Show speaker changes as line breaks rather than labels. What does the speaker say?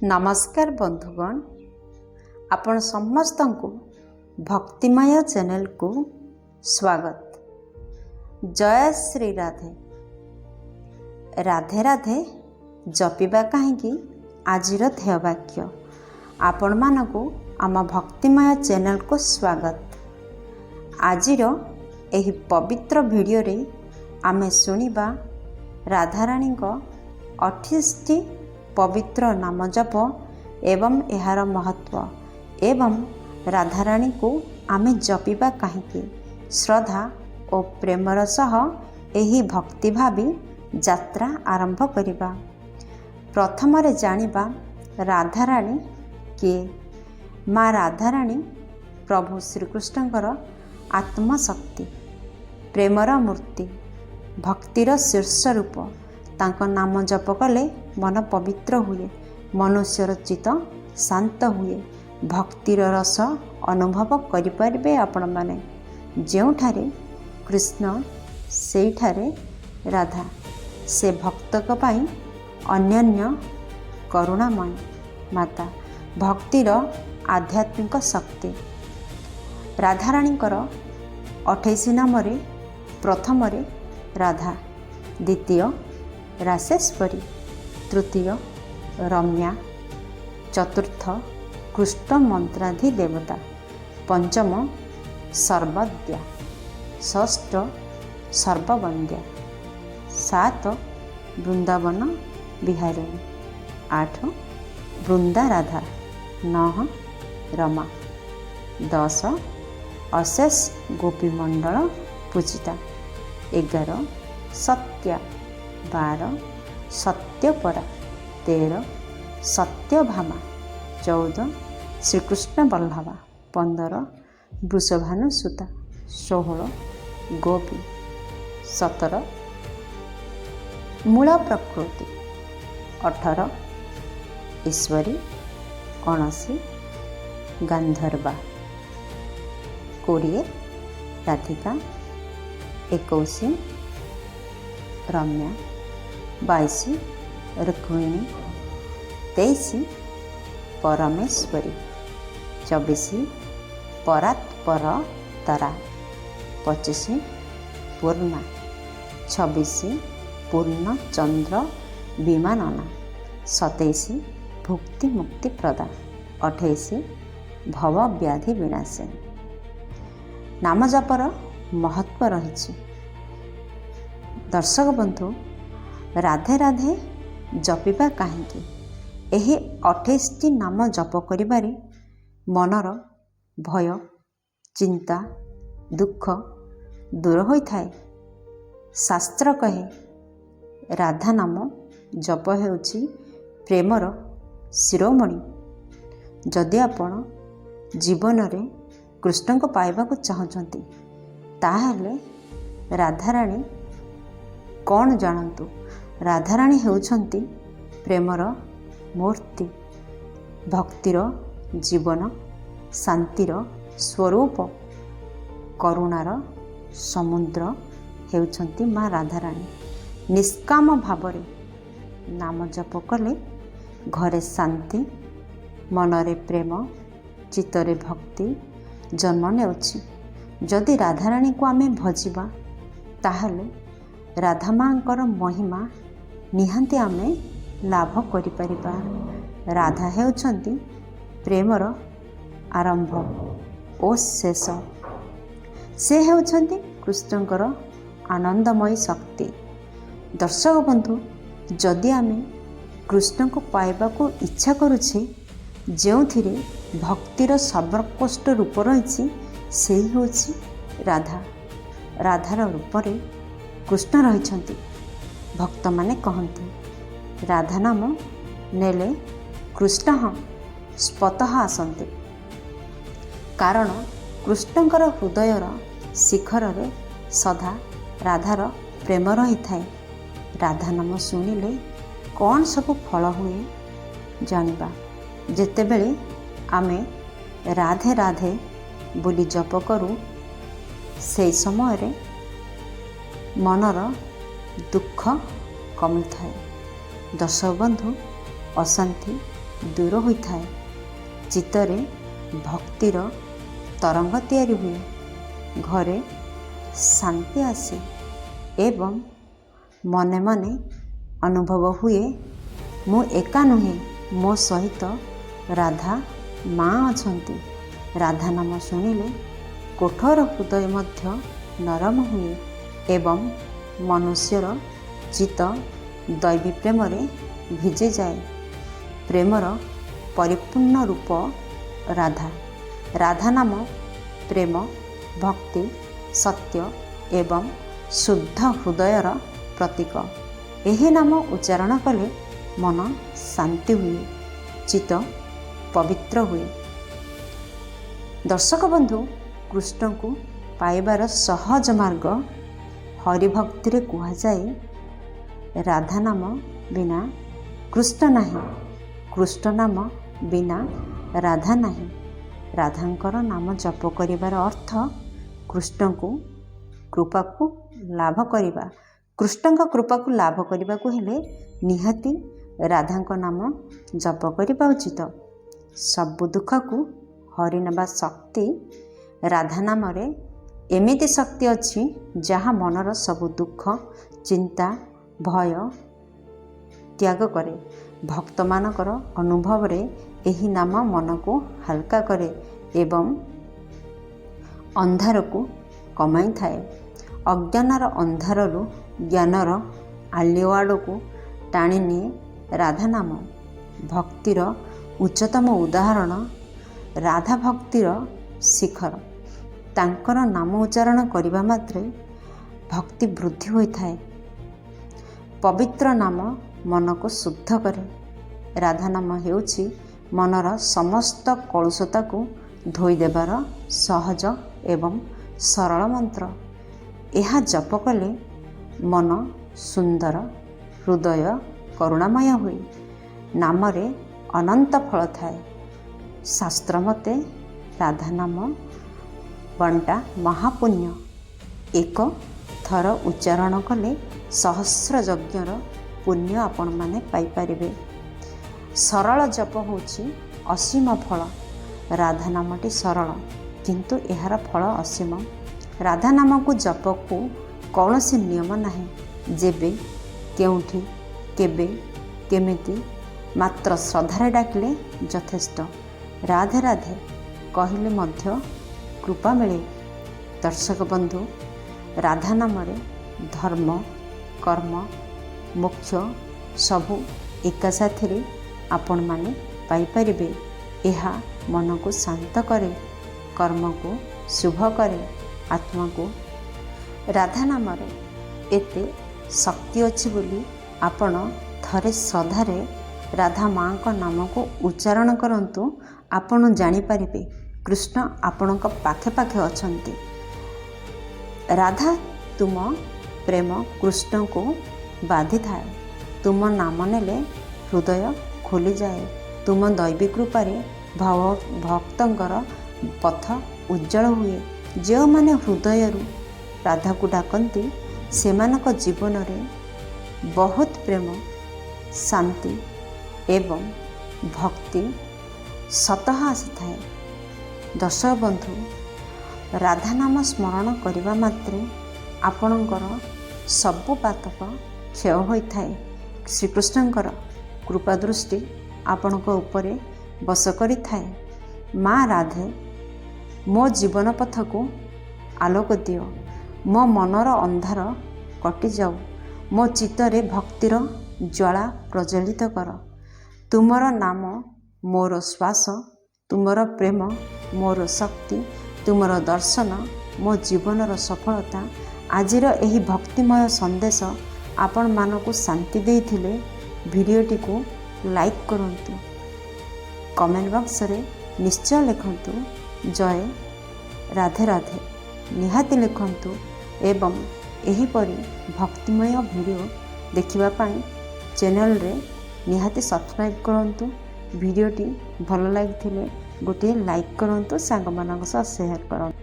नमस्कार बंधुगण, आपण समस्तंकु भक्तिमय चैनल को स्वागत। जय श्री राधे। राधे राधे जपिबा कहीं आजिर ध्येयवाक्य। आपण मानकु आम भक्तिमय चैनल को स्वागत। आजिर एही पवित्र वीडियो रे आमे सुनिबा राधाराणी को 28 पवित्र नाम जप एवं एहार महत्व एवं राधाराणी को आमे जपिबा कहीं श्रद्धा और प्रेमर सह एही भक्ति भावी यात्रा आरंभ करिबा। प्रथम रे जानिबा राधाराणी किए। माँ राधाराणी प्रभु श्रीकृष्णकर आत्मशक्ति, प्रेमर मूर्ति, भक्तिर शीर्ष रूप। तांको नाम जप कले मन पवित्र हुए, मनुष्यर चित्त शांत हुए, भक्तिर रस अनुभव करिपारिबे। आपण माने जेउठारे कृष्ण सेइठारे राधा। से भक्तक पाई अन्यन्य करुणामय माता। भक्तिर आध्यात्मिक शक्ति। राधाराणीकर 28 नाम रे प्रथम रे राधा, द्वितीय राशेश्वरी, तृतीय रम्या, चतुर्थ कृष्ण मंत्राधि देवता, पंचम सर्वद्या, षष्ठ सर्ववंद्या, 7 वृंदावन बिहारिणी, 8 वृंदा राधा, 9 रमा, 10 अशेष गोपी मंडल पूजिता, 11 सत्या, 12 सत्यपरा, 13 सत्यभामा, 14 श्रीकृष्ण वल्लभा, 15 वृषभानुसुता, 16 गोपी, 17 मूल प्रकृति, 18 ईश्वरी, 19 गांधर्वा, 20 राधिका, 21 रम्या, 22 रुक्मिणी, 23 परमेश्वरी, 24 परात्पर तारा, 25 पूर्णा, 26 पूर्ण चंद्र विमानना, 27 भुक्ति मुक्ति प्रदा, 28 भव व्याधि विनाशिनी। नाम जपर महत्व रही। दर्शक बंधु, राधे राधे जपिबा कहीं एही 28 नाम जप करिबारे मनर भय, चिंता, दुख दूर होइथाए। शास्त्र कहे राधा नाम जप हेउछि प्रेमर शिरोमणि। जदि आपण जीवन रे कृष्ण को पाइबा को चाहते ताहले राधाराणी कौन जानतु। राधाराणी हेउछंती प्रेमर मूर्ति, भक्तिर जीवन, शांतिर स्वरूप, करुणार समुद्र हेउछंती माँ राधाराणी। निष्काम भावरे नाम जप कले घरे शांति, मनरे प्रेम, चित्तरे भक्ति जन्म नेउछि। जदि राधाराणी को आमे भजिबा ताहले राधा माँकर महिमा निहांती आमे लाभ करिपारिबा। राधा हेउछंती प्रेमर आरंभ ओ शेष। से हेउछंती कृष्णकर आनंदमयी शक्ति। दर्शक बंधु, जदि आमे कृष्ण को पाइबा को इच्छा करुछे, जेउथिरे भक्तिर सर्वोत्कृष्ट रूप रही, से होछि राधा। राधार रूपरे कृष्ण रहिछंती। भक्त माने कहंती राधा नाम नेले कृष्ण स्वतः आसंते। कारण कृष्णकर हृदयर शिखर रे सदा राधार प्रेम रही थाए। राधा नाम शुणिले कौन सब फल हुए जानिबा। जेतेबेले आमे राधे राधे बोली जप करू, से समय रे मनर दुख कमी थाए। दर्शक बंधु, अशांति ଦୂର ହୋଇଥାଏ। ଚିତ୍ତରେ ଭକ୍ତିର ତରଙ୍ଗ ତିଆରି ହୁଏ। ଘରେ ଶାନ୍ତି ଆସେ ଏବଂ ମନେ ମନେ ଅନୁଭବ ହୁଏ ମୁଁ ଏକା ନୁହେଁ, ମୋ ସହିତ ରାଧା ମା ଅଛନ୍ତି। ରାଧା ନାମ ଶୁଣିଲେ କଠୋର ହୃଦୟ ମଧ୍ୟ ନରମ ହୁଏ ଏବଂ ମନୁଷ୍ୟର ଚିତ୍ତ ଦୈବୀ ପ୍ରେମରେ ଭିଜିଯାଏ। ପ୍ରେମର ପରିପୂର୍ଣ୍ଣ ରୂପ ରାଧା। ରାଧା ନାମ ପ୍ରେମ, ଭକ୍ତି, ସତ୍ୟ ଏବଂ ଶୁଦ୍ଧ ହୃଦୟର ପ୍ରତୀକ। ଏହି ନାମ ଉଚ୍ଚାରଣ କଲେ ମନ ଶାନ୍ତି ହୁଏ, ଚିତ୍ତ ପବିତ୍ର ହୁଏ। ଦର୍ଶକ ବନ୍ଧୁ, କୃଷ୍ଣଙ୍କୁ ପାଇବାର ସହଜ ମାର୍ଗ ହରିଭକ୍ତିରେ କୁହାଯାଏ। ରାଧା ନାମ ବିନା କୃଷ୍ଣ ନାହିଁ, କୃଷ୍ଣ ନାମ ବିନା ରାଧା ନାହିଁ। ରାଧାଙ୍କର ନାମ ଜପ କରିବାର ଅର୍ଥ କୃଷ୍ଣଙ୍କୁ କୃପାକୁ ଲାଭ କରିବା। କୃଷ୍ଣଙ୍କ କୃପାକୁ ଲାଭ କରିବାକୁ ହେଲେ ନିହାତି ରାଧାଙ୍କ ନାମ ଜପ କରିବା ଉଚିତ। ସବୁ ଦୁଃଖକୁ ହରି ନେବା ଶକ୍ତି ରାଧା ନାମରେ ଏମିତି ଶକ୍ତି ଅଛି ଯାହା ମନର ସବୁ ଦୁଃଖ, ଚିନ୍ତା, ଭୟ ତ୍ୟାଗ କରେ। ଭକ୍ତମାନଙ୍କର ଅନୁଭବରେ ଏହି ନାମ ମନକୁ ହାଲକା କରେ ଏବଂ ଅନ୍ଧାରକୁ କମାଇଥାଏ। ଅଜ୍ଞାନର ଅନ୍ଧାରରୁ ଜ୍ଞାନର ଆଲୁଅ ଆଡ଼କୁ ଟାଣିନିଏ ରାଧା ନାମ। ଭକ୍ତିର ଉଚ୍ଚତମ ଉଦାହରଣ ରାଧା ଭକ୍ତିର ଶିଖର। ତାଙ୍କର ନାମ ଉଚ୍ଚାରଣ କରିବା ମାତ୍ରେ ଭକ୍ତି ବୃଦ୍ଧି ହୋଇଥାଏ। ପବିତ୍ର ନାମ ମନକୁ ଶୁଦ୍ଧ କରେ। ରାଧା ନାମ ହେଉଛି ମନର ସମସ୍ତ କଳୁଷତାକୁ ଧୋଇଦେବାର ସହଜ ଏବଂ ସରଳ ମନ୍ତ୍ର। ଏହା ଜପ କଲେ ମନ ସୁନ୍ଦର, ହୃଦୟ କରୁଣାମୟ ହୁଏ। ନାମରେ ଅନନ୍ତ ଫଳ ଥାଏ। ଶାସ୍ତ୍ର ମତେ ରାଧା ନାମ ବଣ୍ଟା ମହାପୁଣ୍ୟ। ଏକ ଥର ଉଚ୍ଚାରଣ କଲେ ସହସ୍ର ଯଜ୍ଞର ପୁଣ୍ୟ ଆପଣମାନେ ପାଇପାରିବେ। ସରଳ ଜପ ହେଉଛି ଅସୀମ ଫଳ। ରାଧା ନାମଟି ସରଳ କିନ୍ତୁ ଏହାର ଫଳ ଅସୀମ। ରାଧା ନାମକୁ ଜପକୁ କୌଣସି ନିୟମ ନାହିଁ। ଯେବେ, କେଉଁଠି, କେବେ, କେମିତି ମାତ୍ର ଶ୍ରଦ୍ଧାରେ ଡାକିଲେ ଯଥେଷ୍ଟ। ରାଧେ ରାଧେ କହିଲେ ମଧ୍ୟ କୃପା ମିଳେ। ଦର୍ଶକ ବନ୍ଧୁ, ରାଧା ନାମରେ ଧର୍ମ, କର୍ମ, ମୋକ୍ଷ ସବୁ ଏକା ସାଥିରେ ଆପଣମାନେ ପାଇପାରିବେ। ଏହା ମନକୁ ଶାନ୍ତ କରେ, କର୍ମକୁ ଶୁଭ କରେ, ଆତ୍ମାକୁ। ରାଧା ନାମରେ ଏତେ ଶକ୍ତି ଅଛି ବୋଲି ଆପଣ ଥରେ ଶ୍ରଦ୍ଧାରେ ରାଧା ମାଙ୍କ ନାମକୁ ଉଚ୍ଚାରଣ କରନ୍ତୁ। ଆପଣ ଜାଣିପାରିବେ କୃଷ୍ଣ ଆପଣଙ୍କ ପାଖେ ପାଖେ ଅଛନ୍ତି। ରାଧା ତୁମ ପ୍ରେମ କୃଷ୍ଣଙ୍କୁ ବାଧିଥାଏ। ତୁମ ନାମ ନେଲେ ହୃଦୟ ଖୋଲିଯାଏ। ତୁମ ଦୈବୀ କୃପାରେ ଭକ୍ତଙ୍କର ପଥ ଉଜ୍ଜଳ ହୁଏ। ଯେଉଁମାନେ ହୃଦୟରୁ ରାଧାକୁ ଡାକନ୍ତି ସେମାନଙ୍କ ଜୀବନରେ ବହୁତ ପ୍ରେମ, ଶାନ୍ତି ଏବଂ ଭକ୍ତି ସତଃ ଆସିଥାଏ। ଦର୍ଶକ ବନ୍ଧୁ, ରାଧା ନାମ ସ୍ମରଣ କରିବା ମାତ୍ରେ ଆପଣଙ୍କର ସବୁ ପାତକ କ୍ଷୟ ହୋଇଥାଏ। ଶ୍ରୀକୃଷ୍ଣଙ୍କର କୃପା ଦୃଷ୍ଟି ଆପଣଙ୍କ ଉପରେ ବସ କରିଥାଏ। ମା ରାଧେ, ମୋ ଜୀବନ ପଥକୁ ଆଲୋକ ଦିଅ। ମୋ ମନର ଅନ୍ଧାର କଟିଯାଉ। ମୋ ଚିତ୍ତରେ ଭକ୍ତିର ଜ୍ୱାଳା ପ୍ରଜ୍ୱଳିତ କର। ତୁମର ନାମ ମୋର ଶ୍ୱାସ, ତୁମର ପ୍ରେମ ମୋର ଶକ୍ତି, ତୁମର ଦର୍ଶନ ମୋ ଜୀବନର ସଫଳତା। ଆଜିର ଏହି ଭକ୍ତିମୟ ସନ୍ଦେଶ ଆପଣମାନଙ୍କୁ ଶାନ୍ତି ଦେଇଥିଲେ ଭିଡ଼ିଓଟିକୁ ଲାଇକ୍ କରନ୍ତୁ। କମେଣ୍ଟ ବକ୍ସରେ ନିଶ୍ଚୟ ଲେଖନ୍ତୁ ଜୟ ରାଧେ ରାଧେ ନିହାତି ଲେଖନ୍ତୁ ଏବଂ ଏହିପରି ଭକ୍ତିମୟ ଭିଡ଼ିଓ ଦେଖିବା ପାଇଁ ଚ୍ୟାନେଲରେ ନିହାତି ସବସ୍କ୍ରାଇବ୍ କରନ୍ତୁ। ଭିଡ଼ିଓଟି ଭଲ ଲାଗିଥିଲେ ଗୋଟିଏ ଲାଇକ୍ କରନ୍ତୁ, ସାଙ୍ଗମାନଙ୍କ ସହ ସେୟାର କରନ୍ତୁ।